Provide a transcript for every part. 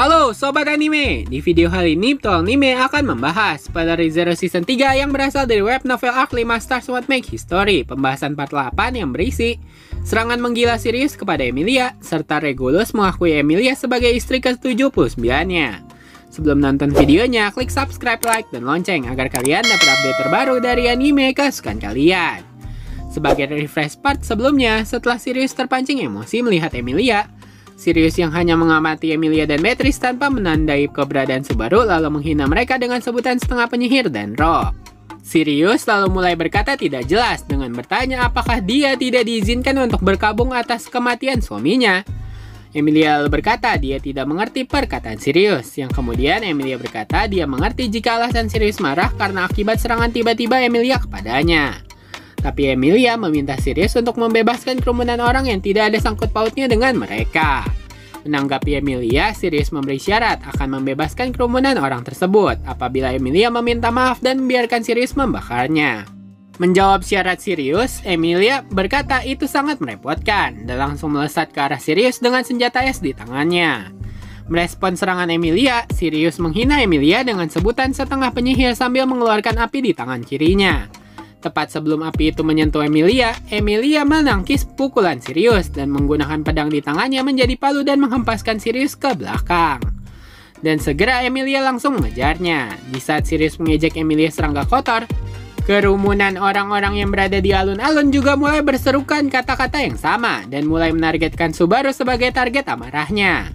Halo Sobat Anime, di video kali ini Petualang Anime akan membahas pada Re:Zero Season 3 yang berasal dari web novel arc 5 Stars What Make History, pembahasan part 8 yang berisi serangan menggila Sirius kepada Emilia, serta Regulus mengakui Emilia sebagai istri ke-79-nya. Sebelum nonton videonya, klik subscribe, like, dan lonceng agar kalian dapat update terbaru dari anime kesukaan kalian. Sebagai refresh part sebelumnya, setelah Sirius terpancing emosi melihat Emilia, Sirius yang hanya mengamati Emilia dan Beatrice tanpa menandai keberadaan Subaru lalu menghina mereka dengan sebutan setengah penyihir dan roh. Sirius lalu mulai berkata tidak jelas dengan bertanya apakah dia tidak diizinkan untuk berkabung atas kematian suaminya. Emilia lalu berkata dia tidak mengerti perkataan Sirius, yang kemudian Emilia berkata dia mengerti jika alasan Sirius marah karena akibat serangan tiba-tiba Emilia kepadanya. Tapi Emilia meminta Sirius untuk membebaskan kerumunan orang yang tidak ada sangkut pautnya dengan mereka. Menanggapi Emilia, Sirius memberi syarat akan membebaskan kerumunan orang tersebut apabila Emilia meminta maaf dan membiarkan Sirius membakarnya. Menjawab syarat Sirius, Emilia berkata itu sangat merepotkan dan langsung melesat ke arah Sirius dengan senjata es di tangannya. Merespon serangan Emilia, Sirius menghina Emilia dengan sebutan setengah penyihir sambil mengeluarkan api di tangan kirinya. Tepat sebelum api itu menyentuh Emilia, Emilia menangkis pukulan Sirius dan menggunakan pedang di tangannya menjadi palu dan menghempaskan Sirius ke belakang. Dan segera Emilia langsung mengejarnya. Di saat Sirius mengejek Emilia serangga kotor, kerumunan orang-orang yang berada di alun-alun juga mulai berserukan kata-kata yang sama dan mulai menargetkan Subaru sebagai target amarahnya.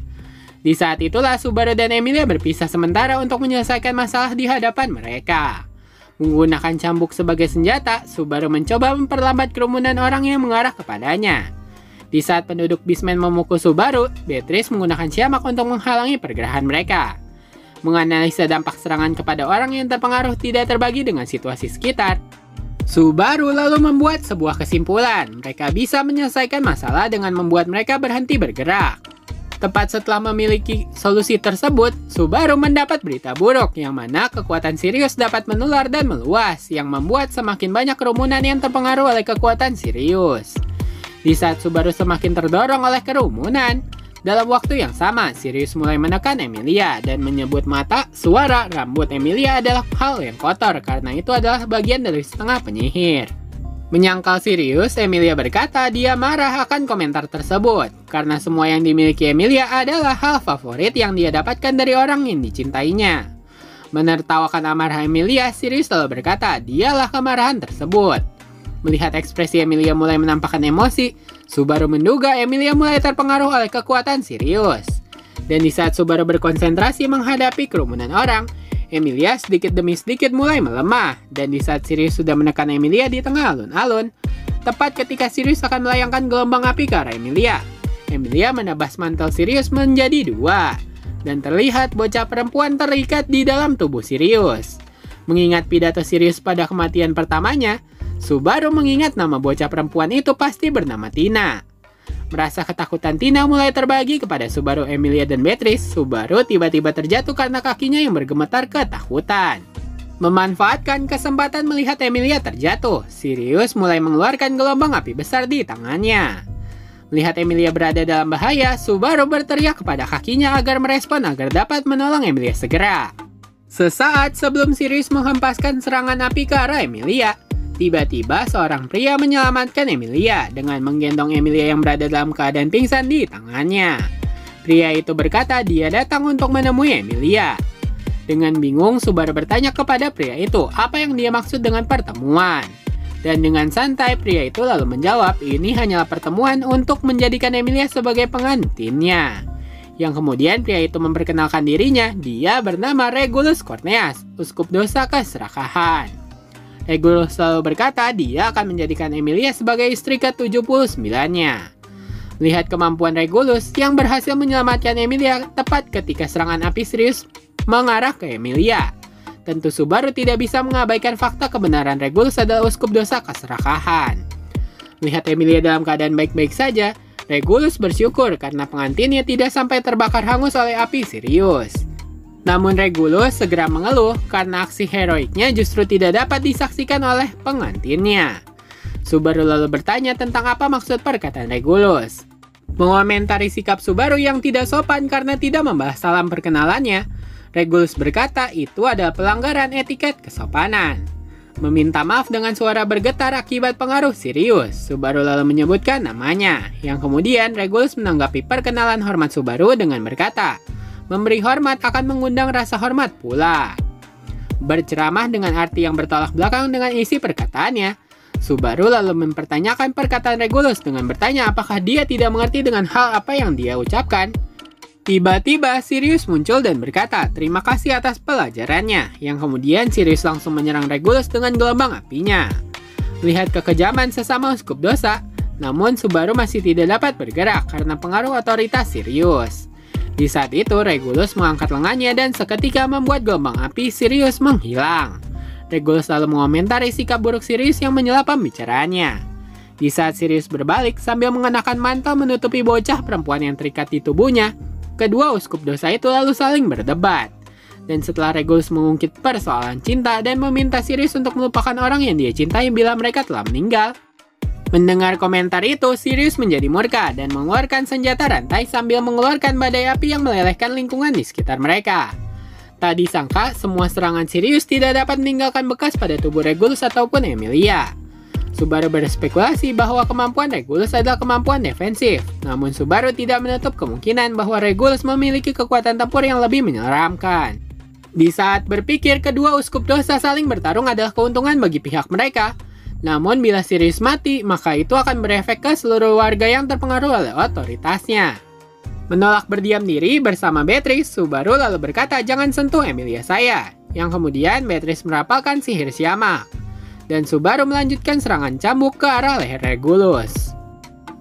Di saat itulah Subaru dan Emilia berpisah sementara untuk menyelesaikan masalah di hadapan mereka. Menggunakan cambuk sebagai senjata, Subaru mencoba memperlambat kerumunan orang yang mengarah kepadanya. Di saat penduduk basement memukul Subaru, Beatrice menggunakan siamak untuk menghalangi pergerakan mereka. Menganalisa dampak serangan kepada orang yang terpengaruh tidak terbagi dengan situasi sekitar, Subaru lalu membuat sebuah kesimpulan. Mereka bisa menyelesaikan masalah dengan membuat mereka berhenti bergerak. Tepat setelah memiliki solusi tersebut, Subaru mendapat berita buruk yang mana kekuatan Sirius dapat menular dan meluas, yang membuat semakin banyak kerumunan yang terpengaruh oleh kekuatan Sirius. Di saat Subaru semakin terdorong oleh kerumunan, dalam waktu yang sama, Sirius mulai menekan Emilia dan menyebut mata, suara, rambut Emilia adalah hal yang kotor karena itu adalah bagian dari setengah penyihir. Menyangkal Sirius, Emilia berkata dia marah akan komentar tersebut karena semua yang dimiliki Emilia adalah hal favorit yang dia dapatkan dari orang yang dicintainya. Menertawakan amarah Emilia, Sirius lalu berkata dialah kemarahan tersebut. Melihat ekspresi Emilia mulai menampakkan emosi, Subaru menduga Emilia mulai terpengaruh oleh kekuatan Sirius. Dan di saat Subaru berkonsentrasi menghadapi kerumunan orang, Emilia sedikit demi sedikit mulai melemah, dan di saat Sirius sudah menekan Emilia di tengah alun-alun, tepat ketika Sirius akan melayangkan gelombang api ke arah Emilia, Emilia menebas mantel Sirius menjadi dua, dan terlihat bocah perempuan terikat di dalam tubuh Sirius. Mengingat pidato Sirius pada kematian pertamanya, Subaru mengingat nama bocah perempuan itu pasti bernama Tina. Merasa ketakutan Tina mulai terbagi kepada Subaru, Emilia, dan Beatrice. Subaru tiba-tiba terjatuh karena kakinya yang bergemetar ketakutan. Memanfaatkan kesempatan melihat Emilia terjatuh, Sirius mulai mengeluarkan gelombang api besar di tangannya. Melihat Emilia berada dalam bahaya, Subaru berteriak kepada kakinya agar merespon agar dapat menolong Emilia segera. Sesaat sebelum Sirius menghempaskan serangan api ke arah Emilia, tiba-tiba seorang pria menyelamatkan Emilia dengan menggendong Emilia yang berada dalam keadaan pingsan di tangannya. Pria itu berkata dia datang untuk menemui Emilia. Dengan bingung, Subaru bertanya kepada pria itu apa yang dia maksud dengan pertemuan. Dan dengan santai, pria itu lalu menjawab ini hanyalah pertemuan untuk menjadikan Emilia sebagai pengantinnya. Yang kemudian pria itu memperkenalkan dirinya, dia bernama Regulus Corneas, uskup dosa keserakahan. Regulus selalu berkata dia akan menjadikan Emilia sebagai istri ke-79-nya. Melihat kemampuan Regulus yang berhasil menyelamatkan Emilia tepat ketika serangan api Sirius mengarah ke Emilia, tentu Subaru tidak bisa mengabaikan fakta kebenaran Regulus adalah uskup dosa keserakahan. Melihat Emilia dalam keadaan baik-baik saja, Regulus bersyukur karena pengantinnya tidak sampai terbakar hangus oleh api Sirius. Namun Regulus segera mengeluh karena aksi heroiknya justru tidak dapat disaksikan oleh pengantinnya. Subaru lalu bertanya tentang apa maksud perkataan Regulus. Mengomentari sikap Subaru yang tidak sopan karena tidak membahas salam perkenalannya, Regulus berkata itu adalah pelanggaran etiket kesopanan. Meminta maaf dengan suara bergetar akibat pengaruh Sirius, Subaru lalu menyebutkan namanya, yang kemudian Regulus menanggapi perkenalan hormat Subaru dengan berkata, memberi hormat akan mengundang rasa hormat pula. Berceramah dengan arti yang bertolak belakang dengan isi perkataannya, Subaru lalu mempertanyakan perkataan Regulus dengan bertanya apakah dia tidak mengerti dengan hal apa yang dia ucapkan. Tiba-tiba Sirius muncul dan berkata terima kasih atas pelajarannya, yang kemudian Sirius langsung menyerang Regulus dengan gelombang apinya. Lihat kekejaman sesama uskup dosa, namun Subaru masih tidak dapat bergerak karena pengaruh otoritas Sirius. Di saat itu Regulus mengangkat lengannya dan seketika membuat gelombang api Sirius menghilang. Regulus lalu mengomentari sikap buruk Sirius yang menyela pembicaraannya. Di saat Sirius berbalik sambil mengenakan mantel menutupi bocah perempuan yang terikat di tubuhnya, kedua uskup dosa itu lalu saling berdebat. Dan setelah Regulus mengungkit persoalan cinta dan meminta Sirius untuk melupakan orang yang dia cintai bila mereka telah meninggal. Mendengar komentar itu, Sirius menjadi murka dan mengeluarkan senjata rantai sambil mengeluarkan badai api yang melelehkan lingkungan di sekitar mereka. Tak disangka, semua serangan Sirius tidak dapat meninggalkan bekas pada tubuh Regulus ataupun Emilia. Subaru berspekulasi bahwa kemampuan Regulus adalah kemampuan defensif, namun Subaru tidak menutup kemungkinan bahwa Regulus memiliki kekuatan tempur yang lebih menyeramkan. Di saat berpikir kedua uskup dosa saling bertarung adalah keuntungan bagi pihak mereka, namun bila Sirius mati, maka itu akan berefek ke seluruh warga yang terpengaruh oleh otoritasnya. Menolak berdiam diri bersama Beatrice, Subaru lalu berkata jangan sentuh Emilia saya, yang kemudian Beatrice merapalkan sihir siamak. Dan Subaru melanjutkan serangan cambuk ke arah leher Regulus.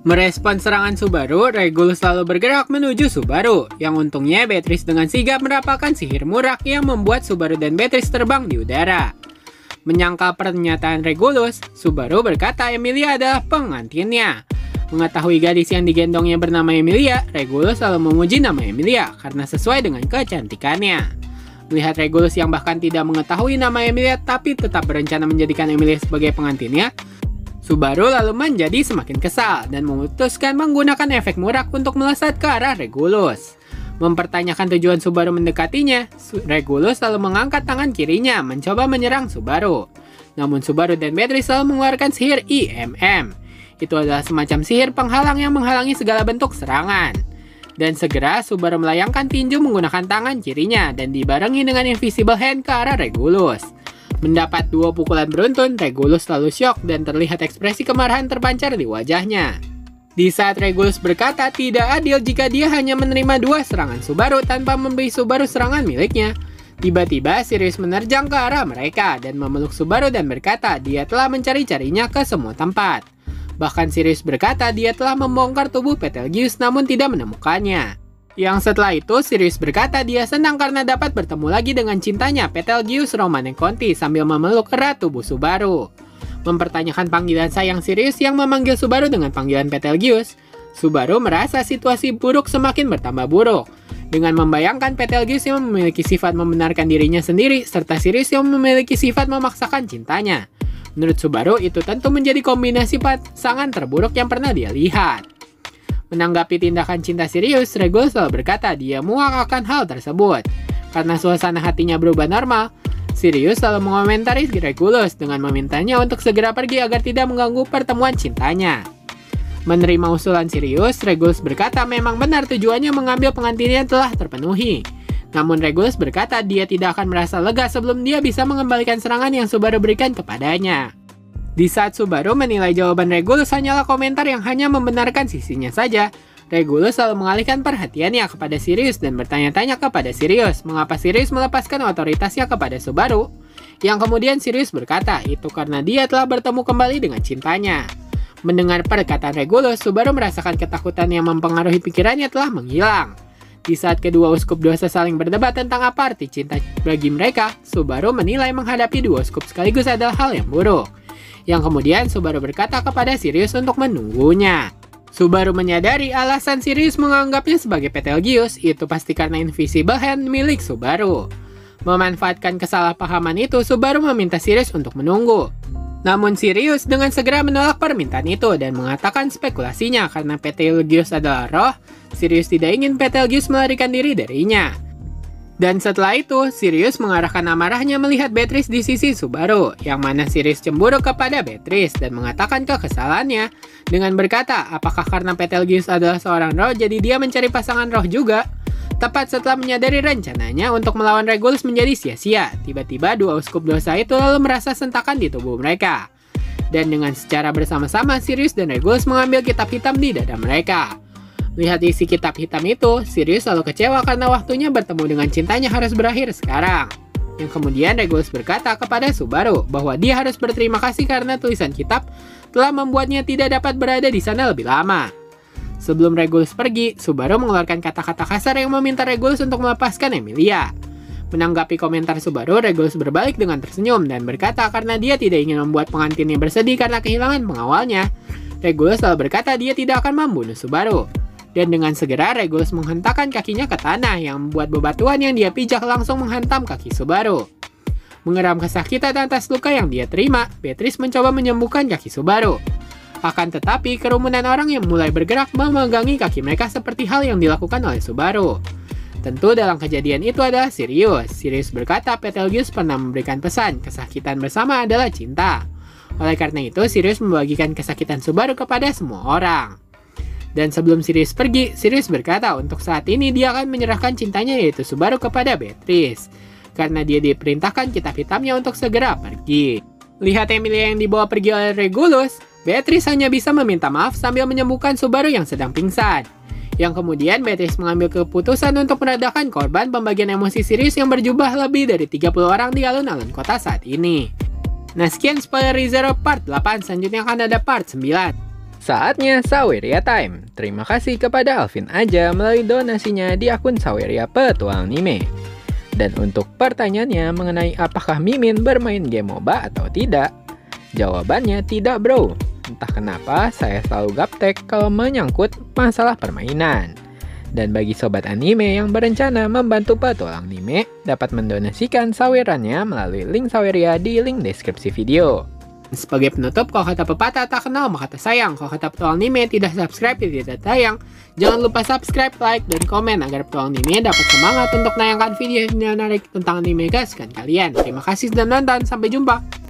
Merespon serangan Subaru, Regulus lalu bergerak menuju Subaru, yang untungnya Beatrice dengan sigap merapalkan sihir murak yang membuat Subaru dan Beatrice terbang di udara. Menyangkal pernyataan Regulus, Subaru berkata Emilia adalah pengantinnya. Mengetahui gadis yang digendongnya bernama Emilia, Regulus lalu memuji nama Emilia karena sesuai dengan kecantikannya. Melihat Regulus yang bahkan tidak mengetahui nama Emilia tapi tetap berencana menjadikan Emilia sebagai pengantinnya, Subaru lalu menjadi semakin kesal dan memutuskan menggunakan efek murak untuk melesat ke arah Regulus. Mempertanyakan tujuan Subaru mendekatinya, Regulus lalu mengangkat tangan kirinya mencoba menyerang Subaru. Namun Subaru dan Beatrice lalu mengeluarkan sihir IMM. Itu adalah semacam sihir penghalang yang menghalangi segala bentuk serangan. Dan segera Subaru melayangkan tinju menggunakan tangan kirinya dan dibarengi dengan invisible hand ke arah Regulus. Mendapat dua pukulan beruntun, Regulus lalu syok dan terlihat ekspresi kemarahan terpancar di wajahnya. Di saat Regulus berkata tidak adil jika dia hanya menerima dua serangan Subaru tanpa memberi Subaru serangan miliknya, tiba-tiba Sirius menerjang ke arah mereka dan memeluk Subaru dan berkata dia telah mencari-carinya ke semua tempat. Bahkan Sirius berkata dia telah membongkar tubuh Betelgeuse namun tidak menemukannya. Yang setelah itu Sirius berkata dia senang karena dapat bertemu lagi dengan cintanya Betelgeuse Romanenkonti sambil memeluk erat tubuh Subaru. Mempertanyakan panggilan sayang Sirius yang memanggil Subaru dengan panggilan Betelgeuse, Subaru merasa situasi buruk semakin bertambah buruk. Dengan membayangkan Betelgeuse yang memiliki sifat membenarkan dirinya sendiri serta Sirius yang memiliki sifat memaksakan cintanya. Menurut Subaru, itu tentu menjadi kombinasi pasangan terburuk yang pernah dia lihat. Menanggapi tindakan cinta Sirius, Regulus selalu berkata dia muak akan hal tersebut. Karena suasana hatinya berubah normal, Sirius selalu mengomentari Regulus dengan memintanya untuk segera pergi agar tidak mengganggu pertemuan cintanya. Menerima usulan Sirius, Regulus berkata memang benar tujuannya mengambil pengantinnya telah terpenuhi. Namun Regulus berkata dia tidak akan merasa lega sebelum dia bisa mengembalikan serangan yang Subaru berikan kepadanya. Di saat Subaru menilai jawaban Regulus hanyalah komentar yang hanya membenarkan sisinya saja, Regulus selalu mengalihkan perhatiannya kepada Sirius dan bertanya-tanya kepada Sirius mengapa Sirius melepaskan otoritasnya kepada Subaru. Yang kemudian Sirius berkata itu karena dia telah bertemu kembali dengan cintanya. Mendengar perkataan Regulus, Subaru merasakan ketakutan yang mempengaruhi pikirannya telah menghilang. Di saat kedua uskup dosa saling berdebat tentang apa arti cinta bagi mereka, Subaru menilai menghadapi dua uskup sekaligus adalah hal yang buruk. Yang kemudian Subaru berkata kepada Sirius untuk menunggunya. Subaru menyadari alasan Sirius menganggapnya sebagai Betelgeuse itu pasti karena invisible hand milik Subaru. Memanfaatkan kesalahpahaman itu, Subaru meminta Sirius untuk menunggu. Namun Sirius dengan segera menolak permintaan itu dan mengatakan spekulasinya karena Betelgeuse adalah roh, Sirius tidak ingin Betelgeuse melarikan diri darinya. Dan setelah itu, Sirius mengarahkan amarahnya melihat Beatrice di sisi Subaru, yang mana Sirius cemburu kepada Beatrice dan mengatakan kekesalannya dengan berkata apakah karena Betelgeuse adalah seorang roh jadi dia mencari pasangan roh juga. Tepat setelah menyadari rencananya untuk melawan Regulus menjadi sia-sia, tiba-tiba dua uskup dosa itu lalu merasa sentakan di tubuh mereka. Dan dengan secara bersama-sama Sirius dan Regulus mengambil kitab hitam di dada mereka. Lihat isi kitab hitam itu, Sirius selalu kecewa karena waktunya bertemu dengan cintanya harus berakhir sekarang. Yang kemudian Regulus berkata kepada Subaru bahwa dia harus berterima kasih karena tulisan kitab telah membuatnya tidak dapat berada di sana lebih lama. Sebelum Regulus pergi, Subaru mengeluarkan kata-kata kasar yang meminta Regulus untuk melepaskan Emilia. Menanggapi komentar Subaru, Regulus berbalik dengan tersenyum dan berkata karena dia tidak ingin membuat pengantinnya bersedih karena kehilangan pengawalnya. Regulus lalu berkata dia tidak akan membunuh Subaru. Dan dengan segera Regulus menghentakkan kakinya ke tanah yang membuat bebatuan yang dia pijak langsung menghantam kaki Subaru. Mengeram kesakitan atas luka yang dia terima, Beatrice mencoba menyembuhkan kaki Subaru. Akan tetapi, kerumunan orang yang mulai bergerak memegangi kaki mereka seperti hal yang dilakukan oleh Subaru. Tentu dalam kejadian itu adalah Sirius. Sirius berkata Betelgeuse pernah memberikan pesan, kesakitan bersama adalah cinta. Oleh karena itu, Sirius membagikan kesakitan Subaru kepada semua orang. Dan sebelum Sirius pergi, Sirius berkata untuk saat ini dia akan menyerahkan cintanya yaitu Subaru kepada Beatrice. Karena dia diperintahkan kitab hitamnya untuk segera pergi. Lihat Emilia yang dibawa pergi oleh Regulus, Beatrice hanya bisa meminta maaf sambil menyembuhkan Subaru yang sedang pingsan. Yang kemudian Beatrice mengambil keputusan untuk meredakan korban pembagian emosi Sirius yang berjumlah lebih dari 30 orang di alun-alun kota saat ini. Nah sekian spoiler Zero part 8, selanjutnya akan ada part 9. Saatnya Saweria Time. Terima kasih kepada Alvin Aja melalui donasinya di akun Saweria Petualang Anime. Dan untuk pertanyaannya mengenai apakah Mimin bermain game MOBA atau tidak? Jawabannya tidak bro. Entah kenapa saya selalu gaptek kalau menyangkut masalah permainan. Dan bagi sobat anime yang berencana membantu Petualang Anime, dapat mendonasikan sawerannya melalui link Saweria di link deskripsi video. Sebagai penutup, kalau kata pepatah tak kenal maka tak sayang. Kalau kata Petualang Anime tidak subscribe tidak tayang. Jangan lupa subscribe, like, dan komen agar Petualang Anime dapat semangat untuk menayangkan video yang menarik tentang anime kesukaan kalian. Terima kasih sudah nonton, sampai jumpa.